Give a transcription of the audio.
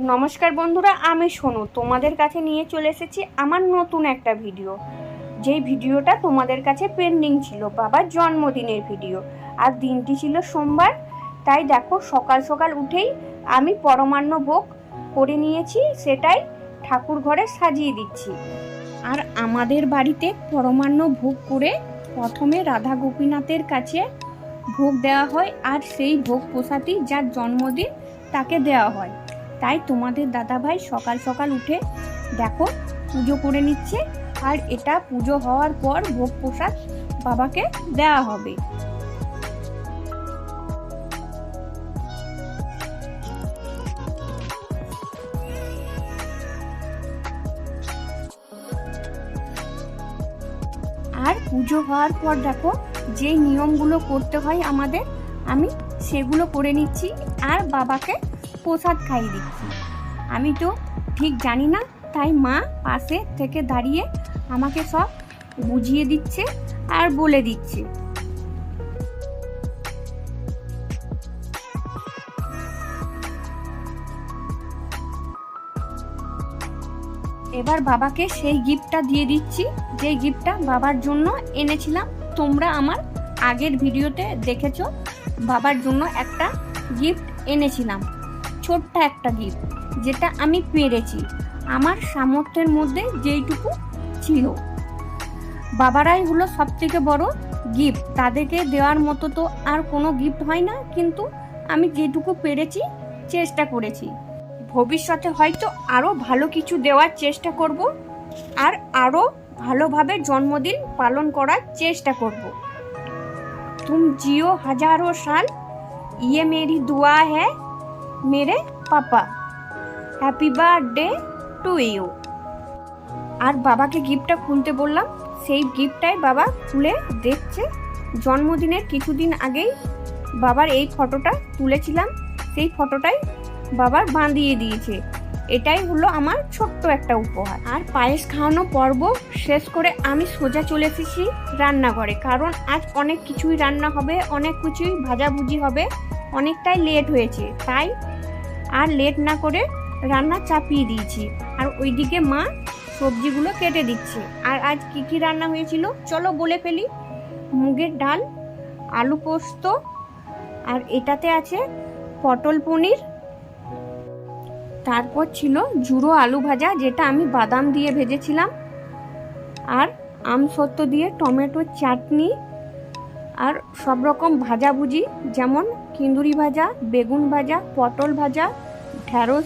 নমস্কার বন্ধুরা, আমি সোনু তোমাদের কাছে নিয়ে চলে এসেছি আমার নতুন একটা ভিডিও। যেই ভিডিওটা তোমাদের কাছে পেন্ডিং ছিল, বাবার জন্মদিনের ভিডিও। আর দিনটি ছিল সোমবার, তাই দেখো সকাল সকাল উঠেই আমি পরমান্ন ভোগ করে নিয়েছি, সেটাই ঠাকুর ঘরে সাজিয়ে দিচ্ছি। আর আমাদের বাড়িতে পরমান্ন ভোগ করে প্রথমে রাধা গোপীনাথের কাছে ভোগ দেওয়া হয়, আর সেই ভোগ প্রসাদই যার জন্মদিন তাকে দেওয়া হয়। তাই তোমাদের দাদাভাই সকাল সকাল উঠে দেখো পুজো করে নিচ্ছে, আর এটা পুজো হওয়ার পর ভোগ প্রসাদ বাবাকে দেওয়া হবে। আর পুজো হওয়ার পর দেখো যে নিয়মগুলো করতে হয় আমাদের, আমি সেগুলো করে নিচ্ছি আর বাবাকে প্রসাদ খাইয়ে দিচ্ছি। আমি তো ঠিক জানি না, তাই মা পাশে থেকে দাঁড়িয়ে আমাকে সব বুঝিয়ে দিচ্ছে আর বলে দিচ্ছে। এবার বাবাকে সেই গিফটটা দিয়ে দিচ্ছি, যেই গিফটটা বাবার জন্য এনেছিলাম। তোমরা আমার আগের ভিডিওতে দেখেছো বাবার জন্য একটা গিফট এনেছিলাম, ছোট্ট একটা গিফট, যেটা আমি পেরেছি আমার সামর্থ্যের মধ্যে যেইটুকু ছিল। বাবারাই হলো সব থেকে বড় গিফট, তাদেরকে দেওয়ার মতো তো আর কোনো গিফট হয় না, কিন্তু আমি যেটুকু পেরেছি চেষ্টা করেছি। ভবিষ্যতে হয়তো আরও ভালো কিছু দেওয়ার চেষ্টা করব, আর আরও ভালোভাবে জন্মদিন পালন করার চেষ্টা করব। तुम जियो हजारों साल, ये मेरी दुआ है मेरे पापा, হ্যাপি বার্থডে টু ইউ। আর বাবাকে গিফটটা খুলতে বললাম, সেই গিফটটাই বাবা খুলে দেখছে। জন্মদিনের কিছুদিন আগেই বাবার এই ফটোটা তুলেছিলাম, সেই ফটোটাই বাবার বাঁধিয়ে দিয়েছে। এটাই হলো আমার ছোট্ট একটা উপহার। আর পায়েস খাওয়ানো পর্ব শেষ করে আমি সোজা চলে এসেছি রান্নাঘরে, কারণ আজ অনেক কিছুই রান্না হবে, অনেক কিছুই ভাজাভুজি হবে, অনেকটাই লেট হয়েছে, তাই আর লেট না করে রান্না চাপিয়ে দিয়েছি। আর ওইদিকে মা সবজিগুলো কেটে দিচ্ছে। আর আজ কি কি রান্না হয়েছিল চলো বলে ফেলি। মুগের ডাল, আলু পোস্ত, আর এটাতে আছে পটল পনির, তারপর ছিল ঝুড়ো আলু ভাজা, যেটা আমি বাদাম দিয়ে ভেজেছিলাম, আর আমসত্ত্ব দিয়ে টমেটোর চাটনি, আর সব রকম ভাজাভুজি, যেমন কিন্দুরি ভাজা, বেগুন ভাজা, পটল ভাজা, ঢ্যাঁড়স